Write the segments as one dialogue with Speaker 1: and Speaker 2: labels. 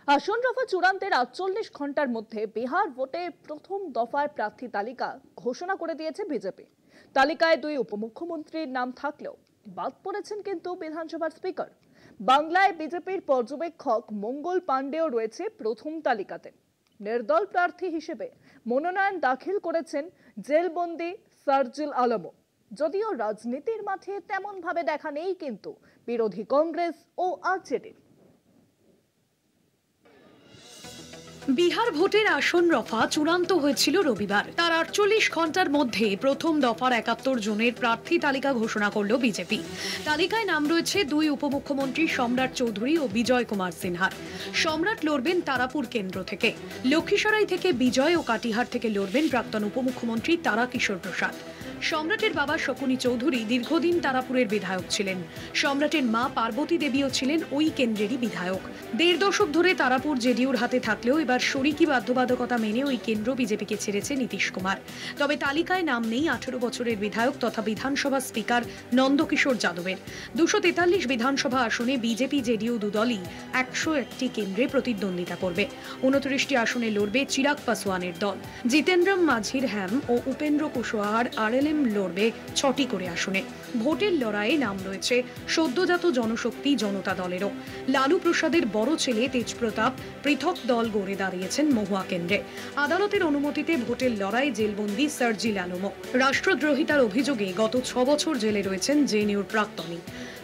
Speaker 1: আসন রফা চূড়ান্তের ৪৮ ঘন্টার মধ্যে বিহার ভোটে প্রথম দফার প্রার্থী তালিকা ঘোষণা করে দিয়েছে বিজেপি। তালিকায় ২ উপমুখ্যমন্ত্রীর নাম থাকলেও বাদ পড়েছেন কিন্তু বিধানসভার স্পিকার। বাংলায় বিজেপির পর্যবেক্ষক মঙ্গল পাণ্ডেও রয়েছে প্রথম তালিকাতে। নির্দল প্রার্থী হিসেবে মনোনয়ন দাখিল করেছেন জেলবন্দি সার্জিল আলমও। যদিও রাজনীতির মাঠে তেমন ভাবে দেখা নেই কিন্তু বিরোধী কংগ্রেস ও আরজেডির।
Speaker 2: বিহার ভোটের আসন রফা চূড়ান্ত হয়েছিল রবিবার। তার ৪৮ ঘন্টার মধ্যে প্রথম দফার ৭১ জনের প্রার্থী তালিকা ঘোষণা করল বিজেপি। তালিকায় নাম রয়েছে ২ উপমুখ্যমন্ত্রী সম্রাট চৌধুরী ও বিজয় কুমার সিনহার। সম্রাট লড়বেন তারাপুর কেন্দ্র থেকে, লক্ষ্মীসরাই থেকে বিজয় ও কাটিহার থেকে লড়বেন প্রাক্তন উপমুখ্যমন্ত্রী তারাকিশোর প্রসাদ। সম্রাটের বাবা শকুনি চৌধুরী দীর্ঘদিন তারাপুরের বিধায়ক ছিলেন। সম্রাটের মা পার্বতী দেবীও ছিলেন ওই কেন্দ্রেরই বিধায়ক। ১.৫ দশক ধরে তারাপুর জেডিইউর হাতে থাকলেও এবার শরিকি বাধ্যবাধকতা মেনে ওই কেন্দ্র বিজেপিকে ছেড়েছে নীতিশ কুমার। তবে তালিকায় নাম নেই ১৮ বছরের বিধায়ক তথা বিধানসভা স্পিকার নন্দকিশোর যাদবের। ২৪৩ বিধানসভা আসনে বিজেপি জেডিইউ দুদলই ১০১টি কেন্দ্রে প্রতিদ্বন্দ্বিতা করবে। ২৯টি আসনে লড়বে চিরাগ পাসওয়ানের দল। জিতেন্দ্রম মাঝির হ্যাম ও উপেন্দ্র কুশওয়াহার আরএলএম লড়বে ৬টি করে আসনে। ভোটের লড়াইয়ে নাম রয়েছে সদ্যজাত জনশক্তি জনতা দলেরও। লালু প্রসাদের বড় ছেলে তেজপ্রতাপ পৃথক দল গড়ে দাঁড়িয়েছেন মহুয়া কেন্দ্রে। আদালতের অনুমতিতে ভোটের লড়াই জেলবন্দি সার্জিল আলমও। রাষ্ট্রদ্রোহিতার অভিযোগে গত ৬ বছর জেলে রয়েছেন জেএনইউর প্রাক্তনী।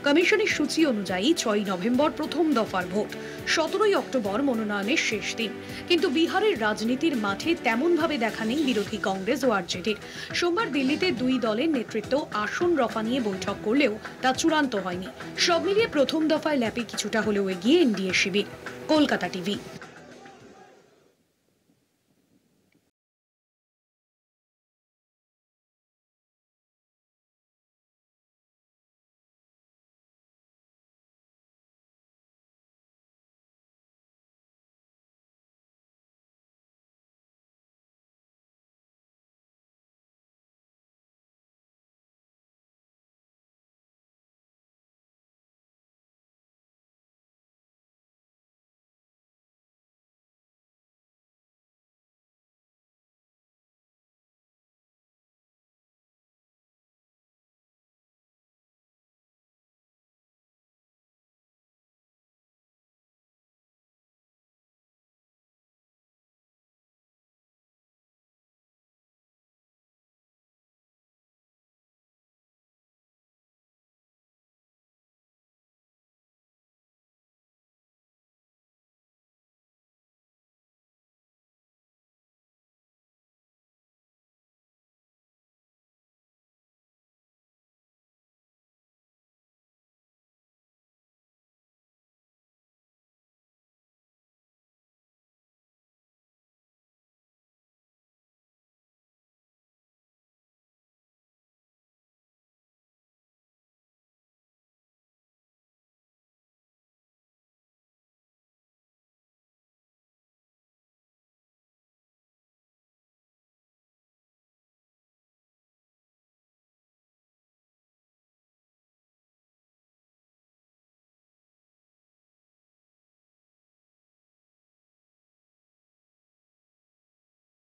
Speaker 2: কমিশনের সূচি অনুযায়ী ৬ নভেম্বর প্রথম দফার ভোট, ১৭ অক্টোবর মনোনয়নের শেষ দিন। কিন্তু বিহারের রাজনীতির মাঠে তেমনভাবে দেখা নেই বিরোধী কংগ্রেস ও আরজেডির। সোমবার দিল্লিতে ২ দলের নেতৃত্ব আসন রফা নিয়ে বৈঠক করলেও তা চূড়ান্ত হয়নি। সব মিলিয়ে প্রথম দফায় ল্যাপে কিছুটা হলেও এগিয়ে এনডিএ শিবির। কলকাতা টিভি।